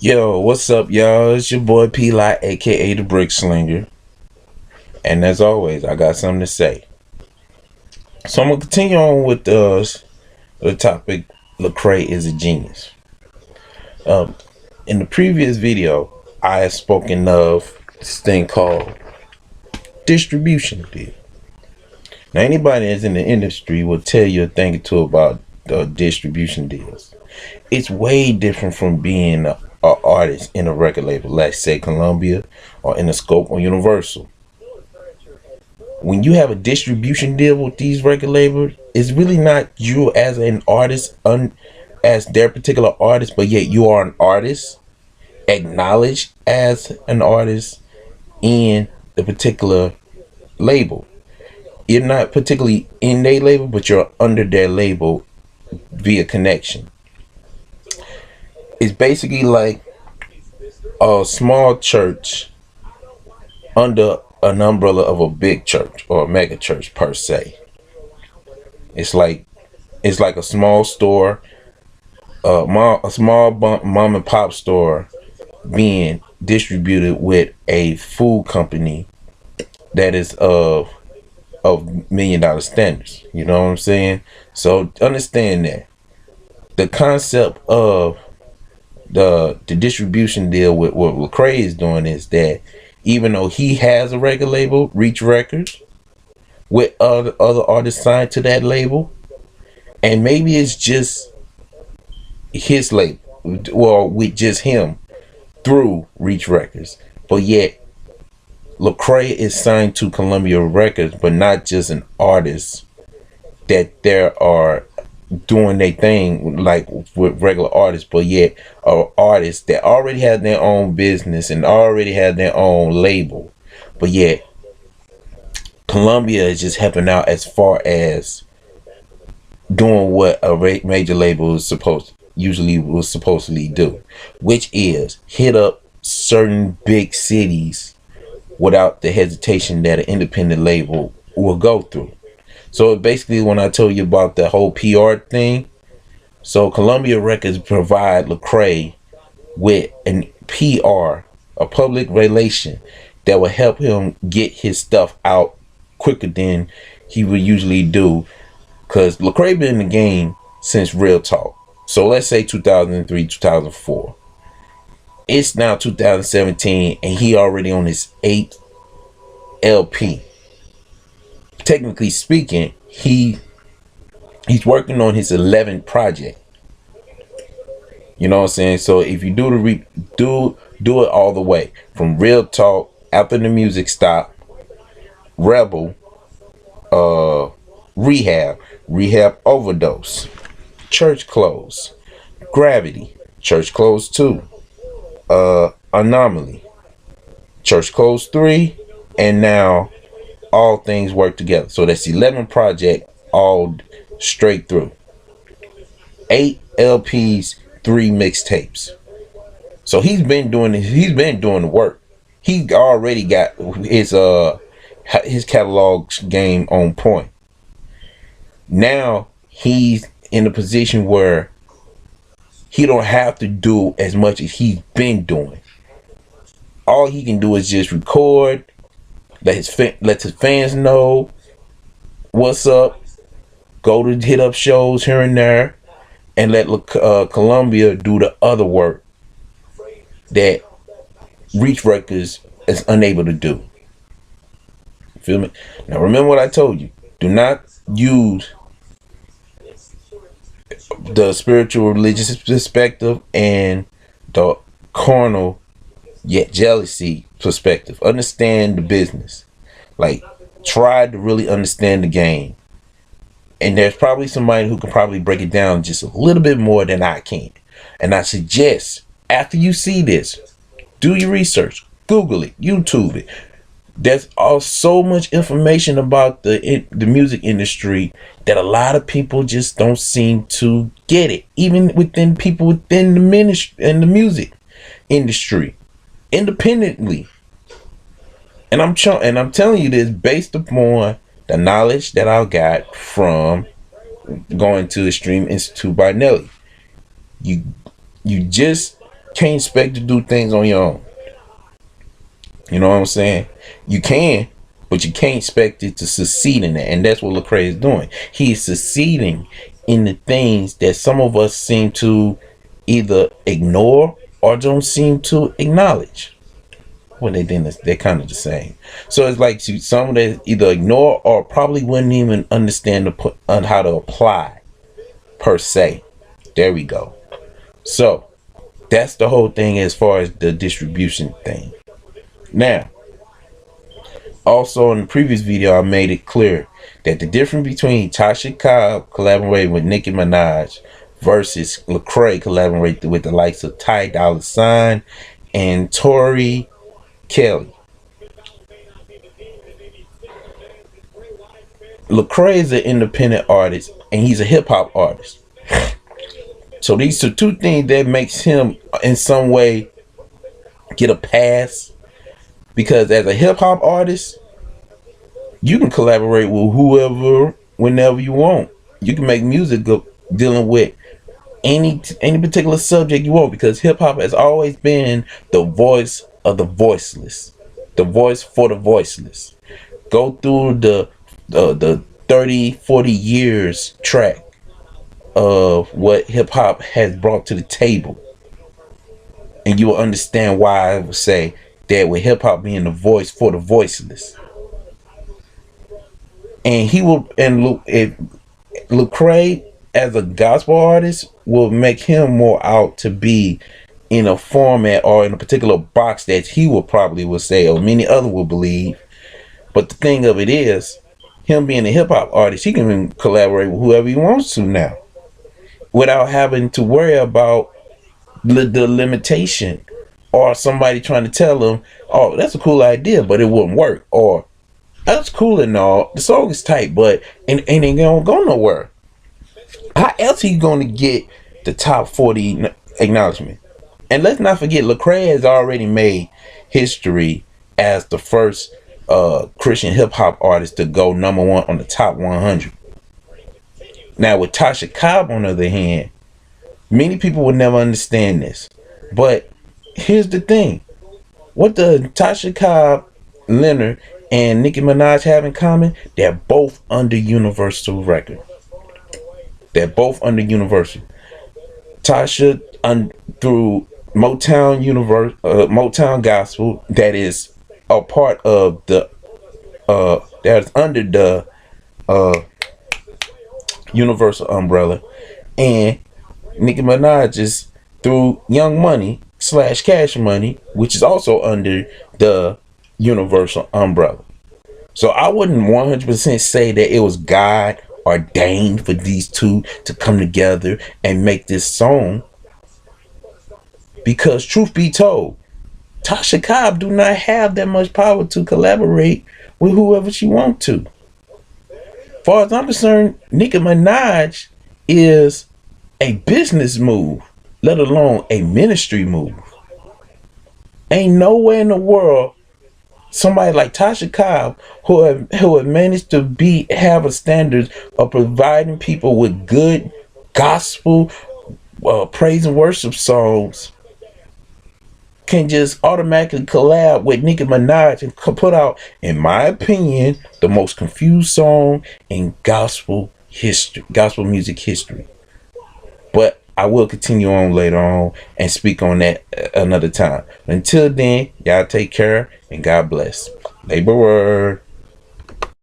Yo, what's up, y'all? It's your boy P Lot, aka the Brick Slinger. And as always, I got something to say. So I'm gonna continue on with the topic. LeCrae is a genius. Um, in the previous video, I had spoken of this thing called distribution deal. Now, anybody that's in the industry will tell you a thing or two about distribution deals. It's way different from being a artist in a record label, let's say Columbia, or in the scope or Universal. When you have a distribution deal with these record labels, it's really not you as an artist, as their particular artist, but yet you are an artist, acknowledged as an artist in the particular label. You're not particularly in their label, but you're under their label via connection. It's basically like a small church under an umbrella of a big church or a mega church per se. It's like a small store, a small mom and pop store being distributed with a food company that is of $1 million standards. You know what I'm saying? So understand that the concept of the distribution deal with what LeCrae is doing is that even though he has a record label, Reach Records, with other artists signed to that label, and maybe it's just his label, well, with just him through Reach Records, but yet LeCrae is signed to Columbia Records, but not just an artist that there are doing their thing like with regular artists, but yet artists that already have their own business and already have their own label, but yet Columbia is just helping out as far as doing what a major label is supposedly do, which is hit up certain big cities without the hesitation that an independent label will go through. So basically, when I told you about the whole PR thing, so Columbia Records provide LeCrae with an PR, a public relation, that will help him get his stuff out quicker than he would usually do. Because LeCrae been in the game since Real Talk. So let's say 2003, 2004. It's now 2017 and he already on his 8th LP. Technically speaking, he's working on his 11th project. You know what I'm saying? So if you do it all the way from Real Talk, After the Music Stop, Rebel, Rehab Overdose, Church Close, Gravity, Church Close 2, Anomaly, Church Close 3, and now All Things Work Together. So that's 11 project all straight through. 8 LPs, 3 mixtapes. So he's been doing the work. He already got his catalog game on point. Now he's in a position where he don't have to do as much as he's been doing. All he can do is just record, let his fans know what's up, go to hit up shows here and there, and let Columbia do the other work that Reach Records is unable to do. You feel me? Now remember what I told you. Do not use the spiritual religious perspective and the carnal yet jealousy perspective. Understand the business. Like, try to really understand the game. And there's probably somebody who can probably break it down just a little bit more than I can. And I suggest, after you see this, do your research, Google it, YouTube it. There's so much information about the music industry that a lot of people just don't seem to get it. Even within people within the ministry and the music industry, independently. And I'm telling you this based upon the knowledge that I got from going to Extreme Institute by Nelly. You just Can't expect to do things on your own. You know what I'm saying? You can, but you can't expect it to succeed in that. And that's what LeCrae is doing. He is succeeding in the things that some of us seem to either ignore or don't seem to acknowledge. Well, they're kind of the same. So it's like some that either ignore or probably wouldn't even understand how to apply per se. There we go. So that's the whole thing as far as the distribution thing. Now, also in the previous video, I made it clear that the difference between Tasha Cobb collaborating with Nicki Minaj versus LeCrae collaborating with the likes of Ty Dolla $ign and Tori Kelly. LeCrae is an independent artist and he's a hip hop artist. So these are two things that makes him in some way get a pass, because as a hip hop artist, you can collaborate with whoever, whenever you want. You can make music dealing with any particular subject you want, because hip hop has always been the voice of the voiceless, the voice for the voiceless. Go through the 30-40 years track of what hip hop has brought to the table, and you will understand why I would say that with hip hop being the voice for the voiceless. And he will, and if LeCrae as a gospel artist will make him more out to be in a format or in a particular box that he will probably will say, or many other will believe. But the thing of it is, him being a hip hop artist, he can collaborate with whoever he wants to now, without having to worry about the limitation or somebody trying to tell him, oh, that's a cool idea, but it wouldn't work, or that's cool and all, the song is tight, but it ain't gonna go nowhere. How else he gonna get the top 40 acknowledgement? And let's not forget, LeCrae has already made history as the first Christian hip hop artist to go #1 on the top 100. Now with Tasha Cobb, on the other hand, many people will never understand this, but here's the thing: what the Tasha Cobb, Leonard, and Nicki Minaj have in common? They're both under Universal Record. They're both under Universal. Tasha through Motown Motown Gospel, that is a part of the that's under the Universal umbrella, and Nicki Minaj is through Young Money / Cash Money, which is also under the Universal umbrella. So I wouldn't 100% say that it was God ordained for these two to come together and make this song, because truth be told, Tasha Cobb do not have that much power to collaborate with whoever she wants to. As far as I'm concerned, Nicki Minaj is a business move, let alone a ministry move. Ain't nowhere in the world somebody like Tasha Cobb who have managed to have a standard of providing people with good gospel praise and worship songs can just automatically collab with Nicki Minaj and put out, in my opinion, the most confused song in gospel music history. But I will continue on later on and speak on that another time. Until then, y'all take care and God bless. Labor word.